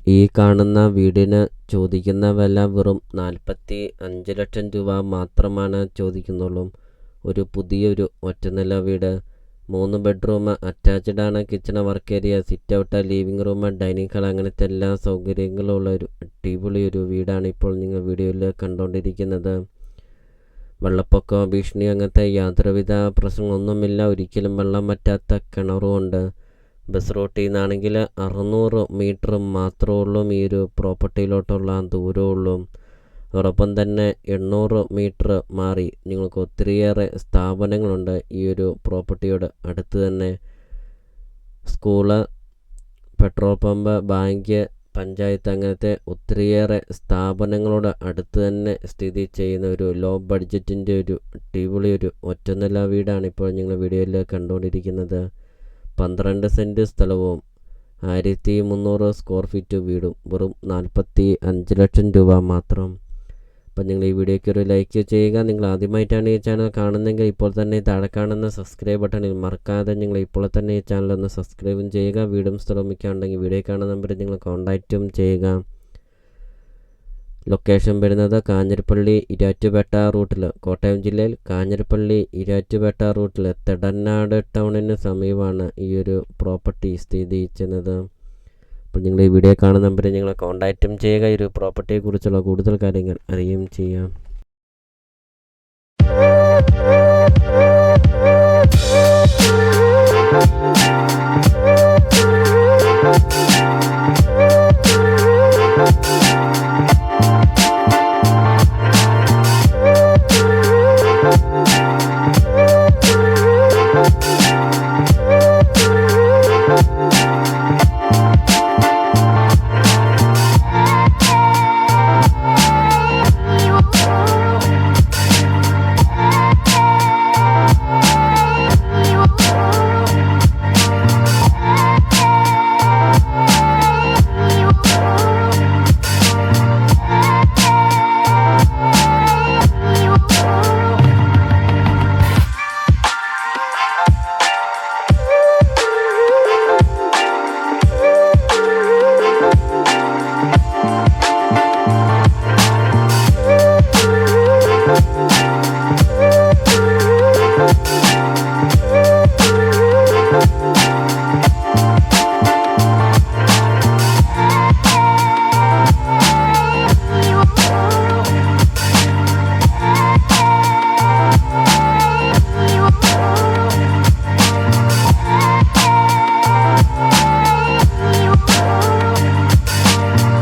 ഈ കാണുന്ന വീടിന് ചോദിക്കുന്ന വില വെറും 45 ലക്ഷം രൂപ മാത്രമാണ് ചോദിക്കുന്നുള്ളൂ. ഒരു പുതിയൊരു ഒറ്റനില വീട്, 3 ബെഡ്റൂം, അറ്റാച്ച്ഡ് ആണ്. Kitchen, work area, sit out, living room, dining hall, അങ്ങനത്തെ എല്ലാ സൗകര്യങ്ങളുള്ള ഒരു അടിപൊളി ഒരു വീടാണ് ഇപ്പോൾ നിങ്ങൾ വീഡിയോയിൽ കണ്ടുകൊണ്ടിരിക്കുന്നത്. വെള്ളപ്പൊക്കം ഭീഷണി അങ്ങനത്തെ യാതൊരുവിധ പ്രശ്നങ്ങളൊന്നുമില്ല. ഒരിക്കലും വെള്ളം വറ്റാത്ത കിണറുമുണ്ട്. ബസ് റൂട്ടിൽ നിന്നാണെങ്കിൽ 600 മീറ്റർ മാത്രമേ ഉള്ളൂ ഈ ഒരു പ്രോപ്പർട്ടിയിലോട്ടുള്ള ദൂരമുള്ളൂ. അതോടൊപ്പം തന്നെ 800 മീറ്റർ മാറി നിങ്ങൾക്ക് ഒത്തിരിയേറെ സ്ഥാപനങ്ങളുണ്ട്. ഈ ഒരു പ്രോപ്പർട്ടിയോട് അടുത്ത് തന്നെ school, petrol pump, bank, panchayat, അങ്ങനത്തെ ഒത്തിരിയേറെ സ്ഥാപനങ്ങളോട് അടുത്ത് തന്നെ സ്ഥിതി ചെയ്യുന്ന ഒരു ലോ ബഡ്ജറ്റിൻ്റെ ഒരു അടിപൊളി ഒരു ഒറ്റനില വീടാണ് ഇപ്പോൾ നിങ്ങൾ വീഡിയോയിൽ കണ്ടുകൊണ്ടിരിക്കുന്നത്. 12 സെൻറ്റ് സ്ഥലവും 1300 സ്ക്വയർ ഫീറ്റ് വീടും വെറും 45 ലക്ഷം രൂപ മാത്രം. അപ്പം നിങ്ങൾ ഈ വീഡിയോയ്ക്ക് ഒരു ലൈക്ക് ചെയ്യുക. നിങ്ങൾ ആദ്യമായിട്ടാണ് ഈ ചാനൽ കാണുന്നതെങ്കിൽ ഇപ്പോൾ തന്നെ താഴെ കാണുന്ന സബ്സ്ക്രൈബ് ബട്ടണിൽ മറക്കാതെ നിങ്ങൾ ഇപ്പോൾ തന്നെ ഈ ചാനൽ ഒന്ന് സബ്സ്ക്രൈബും ചെയ്യുക. വീടും സ്ഥലവും മിക്കുണ്ടെങ്കിൽ വീഡിയോ കാണുന്ന നമ്പറിൽ നിങ്ങൾ കോൺടാക്റ്റും ചെയ്യുക. ലൊക്കേഷൻ വരുന്നത് കാഞ്ഞിരപ്പള്ളി ഇരാറ്റുപേട്ട റൂട്ടിൽ, കോട്ടയം ജില്ലയിൽ കാഞ്ഞിരപ്പള്ളി ഇരാറ്റുപേട്ട റൂട്ടിൽ തെടനാട് ടൗണിന് സമീപമാണ് ഈ ഒരു പ്രോപ്പർട്ടി സ്ഥിതി ചെയ്യുന്നത്. അപ്പോൾ നിങ്ങൾ ഈ വീഡിയോ കാണുന്ന നമ്പറിൽ നിങ്ങൾ കോൺടാക്റ്റും ചെയ്യുക. ഈ ഒരു പ്രോപ്പർട്ടിയെക്കുറിച്ചുള്ള കൂടുതൽ കാര്യങ്ങൾ അറിയുകയും ചെയ്യാം.